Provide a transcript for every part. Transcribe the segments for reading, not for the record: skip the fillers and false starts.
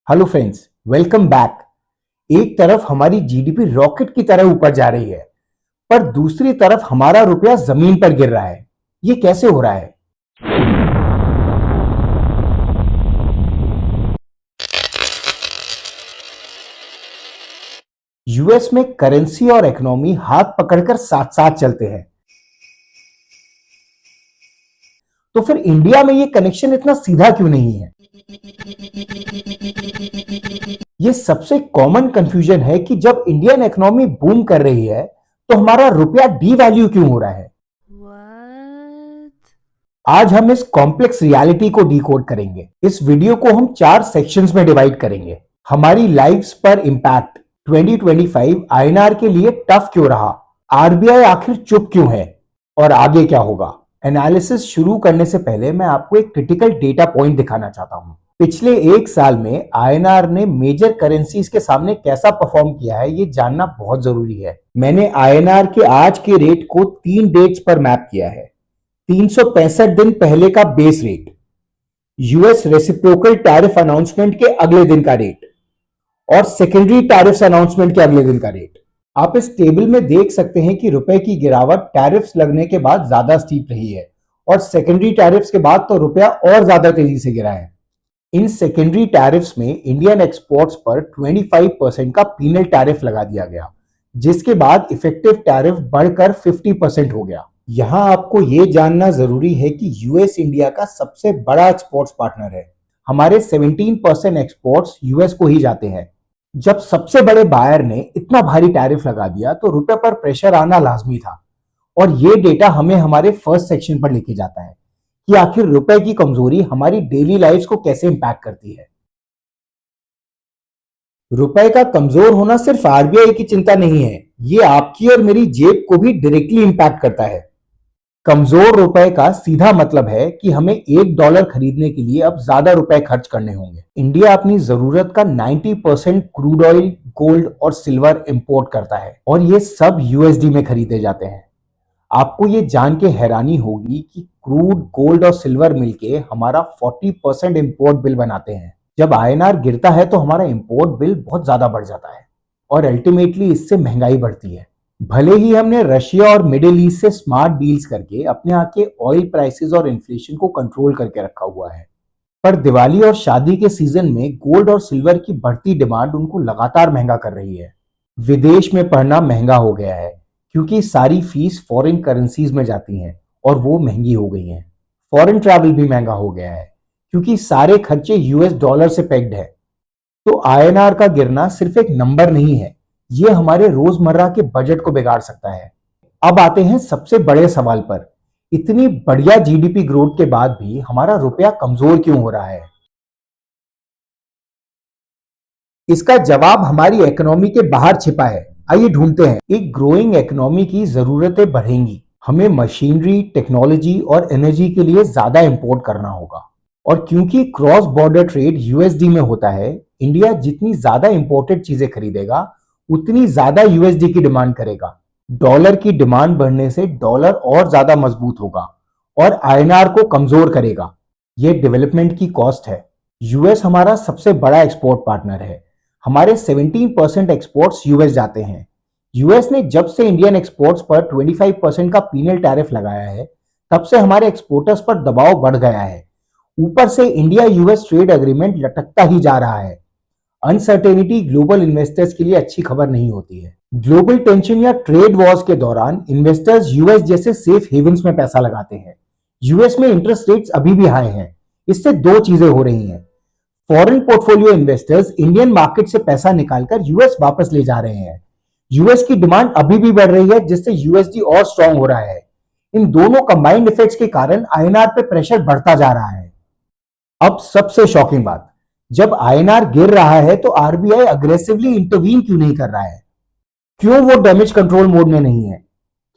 Hello friends, welcome back. एक तरफ हमारी जीडीपी रॉकेट की तरह ऊपर जा रही है, पर दूसरी तरफ हमारा रुपया जमीन पर गिर रहा है। ये कैसे हो रहा है? यूएस में करेंसी और इकोनॉमी हाथ पकड़कर साथ साथ चलते हैं, तो फिर इंडिया में ये कनेक्शन इतना सीधा क्यों नहीं है? ये सबसे कॉमन कंफ्यूजन है कि जब इंडियन इकोनॉमी बूम कर रही है, तो हमारा रुपया डी वैल्यू क्यों हो रहा है? आज हम इस कॉम्प्लेक्स रियलिटी को डिकोड करेंगे। इस वीडियो को हम 4 सेक्शंस में डिवाइड करेंगे। हमारी लाइफ्स पर इंपैक्ट, 2025 आईएनआर के लिए टफ क्यों रहा, आरबीआई आखिर चुप क्यों है, और आगे क्या होगा। एनालिसिस शुरू करने से पहले मैं आपको एक क्रिटिकल डेटा पॉइंट दिखाना चाहता हूं। पिछले एक साल में आईएनआर ने मेजर करेंसीज के सामने कैसा परफॉर्म किया है, ये जानना बहुत जरूरी है। मैंने आईएनआर के आज के रेट को 3 डेट्स पर मैप किया है। 365 दिन पहले का base rate, US reciprocal tariff announcement के अगले दिन का रेट, और सेकेंडरी टैरिफ अनाउंसमेंट के अगले दिन का रेट। आप इस टेबल में देख सकते हैं कि रुपए की गिरावट टैरिफ्स लगने के बाद ज्यादा स्टीप रही है, और सेकेंडरी टैरिफ्स के बाद तो रुपया और ज्यादा तेजी से गिरा है। इन सेकेंडरी टैरिफ्स में इंडियन एक्सपोर्ट्स पर 25% का पीनल टैरिफ लगा दिया गया, जिसके बाद इफेक्टिव टैरिफ बढ़कर 50% हो गया। यहां आपको यह जानना जरूरी है कि यूएस इंडिया का सबसे बड़ा एक्सपोर्ट्स पार्टनर है। हमारे 17% एक्सपोर्ट्स यूएस को ही जाते हैं। जब सबसे बड़े बायर ने इतना भारी टैरिफ लगा दिया, तो रुपए पर प्रेशर आना लाजमी था। और ये डेटा हमें हमारे फर्स्ट सेक्शन पर लेके जाता है कि आखिर रुपए की कमजोरी हमारी डेली लाइफ को कैसे इंपैक्ट करती है। रुपए का कमजोर होना सिर्फ आरबीआई की चिंता नहीं है, ये आपकी और मेरी जेब को भी डायरेक्टली इंपैक्ट करता है। कमजोर रुपए का सीधा मतलब है कि हमें $1 खरीदने के लिए अब ज्यादा रुपए खर्च करने होंगे। इंडिया अपनी जरूरत का 90% क्रूड ऑयल, गोल्ड और सिल्वर इंपोर्ट करता है, और ये सब यूएसडी में खरीदे जाते हैं। आपको ये जान के हैरानी होगी कि क्रूड, गोल्ड और सिल्वर मिलके हमारा 40% इंपोर्ट बिल बनाते हैं। जब आईएनआर गिरता है तो हमारा इंपोर्ट बिल बहुत ज्यादा बढ़ जाता है, और अल्टीमेटली इससे महंगाई बढ़ती है। भले ही हमने रशिया और मिडिल ईस्ट से स्मार्ट डील्स करके अपने यहाँ के ऑयल प्राइसेस और इन्फ्लेशन को कंट्रोल करके रखा हुआ है, पर दिवाली और शादी के सीजन में गोल्ड और सिल्वर की बढ़ती डिमांड उनको लगातार महंगा कर रही है। विदेश में पढ़ना महंगा हो गया है, क्योंकि सारी फीस फॉरेन करेंसीज में जाती हैं और वो महंगी हो गई हैं। फॉरेन ट्रैवल भी महंगा हो गया है, क्योंकि सारे खर्चे यूएस डॉलर से पेग्ड है। तो आईएनआर का गिरना सिर्फ एक नंबर नहीं है, ये हमारे रोजमर्रा के बजट को बिगाड़ सकता है। अब आते हैं सबसे बड़े सवाल पर, इतनी बढ़िया जीडीपी ग्रोथ के बाद भी हमारा रुपया कमजोर क्यों हो रहा है? इसका जवाब हमारी इकोनॉमी के बाहर छिपा है। आइए ढूंढते हैं। एक ग्रोइंग इकोनॉमी की जरूरतें बढ़ेंगी, हमें मशीनरी, टेक्नोलॉजी और एनर्जी के लिए ज्यादा इंपोर्ट करना होगा। और क्योंकि क्रॉस बॉर्डर ट्रेड यूएसडी में होता है, इंडिया जितनी ज्यादा इंपोर्टेड चीजें खरीदेगा, उतनी ज्यादा यूएसडी की डिमांड करेगा। डॉलर की डिमांड बढ़ने से डॉलर और ज्यादा मजबूत होगा और आईएनआर को कमजोर करेगा। यह डेवलपमेंट की कॉस्ट है। यूएस हमारा सबसे बड़ा एक्सपोर्ट पार्टनर है। हमारे 17% एक्सपोर्ट्स यूएस जाते हैं। यूएस ने जब से इंडियन एक्सपोर्ट्स पर 25% का पीनल टैरिफ लगाया है, तब से हमारे एक्सपोर्टर्स पर दबाव बढ़ गया है। ऊपर से इंडिया यूएस ट्रेड एग्रीमेंट लटकता ही जा रहा है। अनसर्टेनिटी ग्लोबल इन्वेस्टर्स के लिए अच्छी खबर नहीं होती है। ग्लोबल टेंशन या ट्रेड वॉर्स के दौरान इन्वेस्टर्स यूएस जैसे सेफ हेवंस में पैसा लगाते हैं। यूएस में इंटरेस्ट रेट्स अभी भी हाई हैं। इससे दो चीजें हो रही हैं। Foreign portfolio investors Indian market से पैसा निकालकर यूएस वापस ले जा रहे हैं। यूएस की डिमांड अभी भी बढ़ रही है, जिससे यूएसडी और स्ट्रांग हो रहा है। इन दोनों कंबाइंड इफेक्ट्स के कारण आईएनआर पे प्रेशर बढ़ता जा रहा है। अब सबसे शॉकिंग बात, जब आईएनआर गिर रहा है तो आरबीआई अग्रेसिवली इंटरवीन क्यों नहीं कर रहा है? क्यों वो डैमेज कंट्रोल मोड में नहीं है?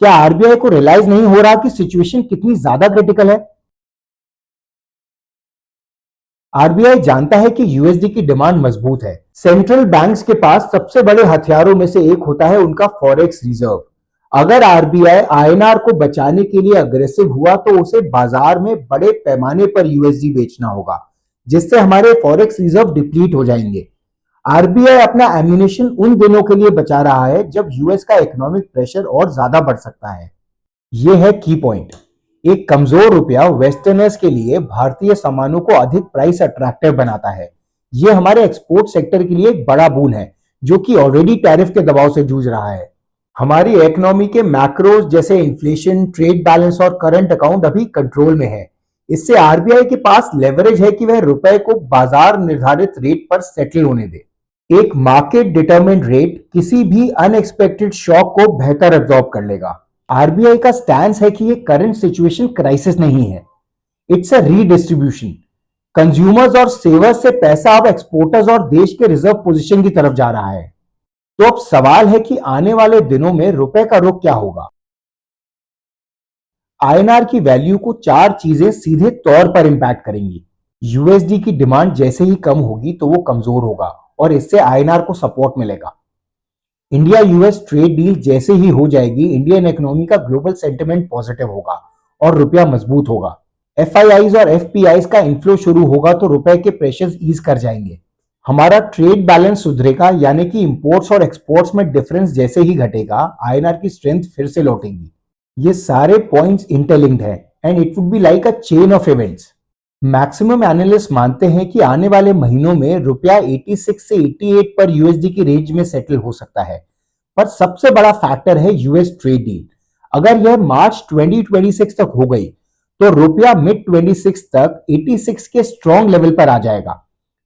क्या आरबीआई को रियलाइज नहीं हो रहा कि सिचुएशन कितनी ज्यादा क्रिटिकल है? आरबीआई जानता है कि यूएसडी की डिमांड मजबूत है। सेंट्रल बैंक्स के पास सबसे बड़े हथियारों में से एक होता है उनका फॉरेक्स रिजर्व। अगर आरबीआई आईएनआर को बचाने के लिए अग्रेसिव हुआ, तो उसे बाजार में बड़े पैमाने पर यूएसडी बेचना होगा, जिससे हमारे फॉरेक्स रिजर्व डिप्लीट हो जाएंगे। आरबीआई अपना एम्यूनेशन उन दिनों के लिए बचा रहा है जब यूएस का इकोनॉमिक प्रेशर और ज्यादा बढ़ सकता है। ये है की पॉइंट। एक कमजोर रुपया वेस्टर्नर्स के लिए भारतीय सामानों को अधिक प्राइस अट्रैक्टिव बनाता है। ये हमारे एक्सपोर्ट सेक्टर के लिए एक बड़ा बून है, जो कि ऑलरेडी टैरिफ के दबाव से जूझ रहा है। हमारी इकोनॉमी के मैक्रोज जैसे इन्फ्लेशन, ट्रेड बैलेंस और करंट अकाउंट अभी कंट्रोल में है। इससे आरबीआई के पास लेवरेज है कि वह रुपए को बाजार निर्धारित रेट पर सेटल होने दे। एक मार्केट डिटरमिन्ड रेट किसी भी अनएक्सपेक्टेड शॉक को बेहतर एब्जॉर्ब कर लेगा। आरबीआई का स्टैंस है कि ये करंट सिचुएशन क्राइसिस नहीं है, इट्स अ रीडिस्ट्रीब्यूशन। कंज्यूमर्स और सेवर्स से पैसा अब एक्सपोर्टर्स और देश के रिजर्व पोजीशन की तरफ जा रहा है। तो अब सवाल है कि आने वाले दिनों में रुपए का रुख क्या होगा। आईएनआर की वैल्यू को चार चीजें सीधे तौर पर इंपैक्ट करेंगी। यूएसडी की डिमांड जैसे ही कम होगी तो वो कमजोर होगा और इससे आईएनआर को सपोर्ट मिलेगा। इंडिया यूएस ट्रेड डील जैसे ही हो जाएगी, इंडियन इकोनॉमी का ग्लोबल सेंटिमेंट पॉजिटिव होगा और रुपया मजबूत होगा। एफआईआईज और एफपीआईज का इनफ्लो शुरू होगा तो रुपए के प्रेशर्स ईज कर जाएंगे। हमारा ट्रेड बैलेंस सुधरेगा, यानी कि इंपोर्ट्स और एक्सपोर्ट्स में डिफरेंस जैसे ही घटेगा, आईएनआर की स्ट्रेंथ फिर से लौटेगी। ये सारे पॉइंट्स इंटरलिंक्ड हैं and it would be like a chain of events. Maximum analyst मानते हैं कि आने वाले महीनों में रुपया 86 से 88 पर यूएसडी की रेंज में सेटल हो सकता है। पर सबसे बड़ा फैक्टर है यूएस ट्रेड डील। अगर यह मार्च 2026 तक हो गई तो रुपया मिड 26 तक 86 के स्ट्रॉन्ग लेवल पर आ जाएगा।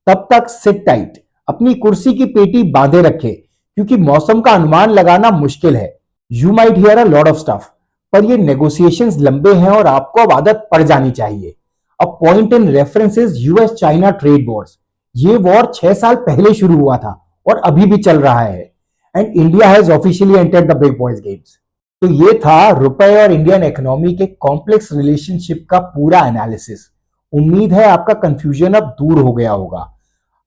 तब तक सिट टाइट, अपनी कुर्सी की पेटी बांधे रखे, क्योंकि मौसम का अनुमान लगाना मुश्किल है। You might here a lot of stuff, पर ये नेगोशिएशंस लंबे हैं और आपको अब आदत पड़ जानी चाहिए। A point in reference is US China trade Wars. ये वॉर 6 साल पहले शुरू हुआ था और अभी भी चल रहा है and India has officially entered the big boys games. तो ये था रुपए और इंडियन इकोनॉमी के कॉम्प्लेक्स रिलेशनशिप का पूरा एनालिसिस। उम्मीद है आपका कंफ्यूजन अब दूर हो गया होगा।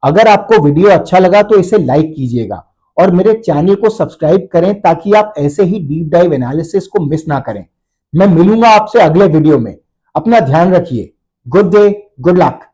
अगर आपको वीडियो अच्छा लगा तो इसे लाइक कीजिएगा और मेरे चैनल को सब्सक्राइब करें ताकि आप ऐसे ही डीप डाइव एनालिसिस को मिस ना करें। मैं मिलूंगा आपसे अगले वीडियो में। अपना ध्यान रखिए। Good day, good luck.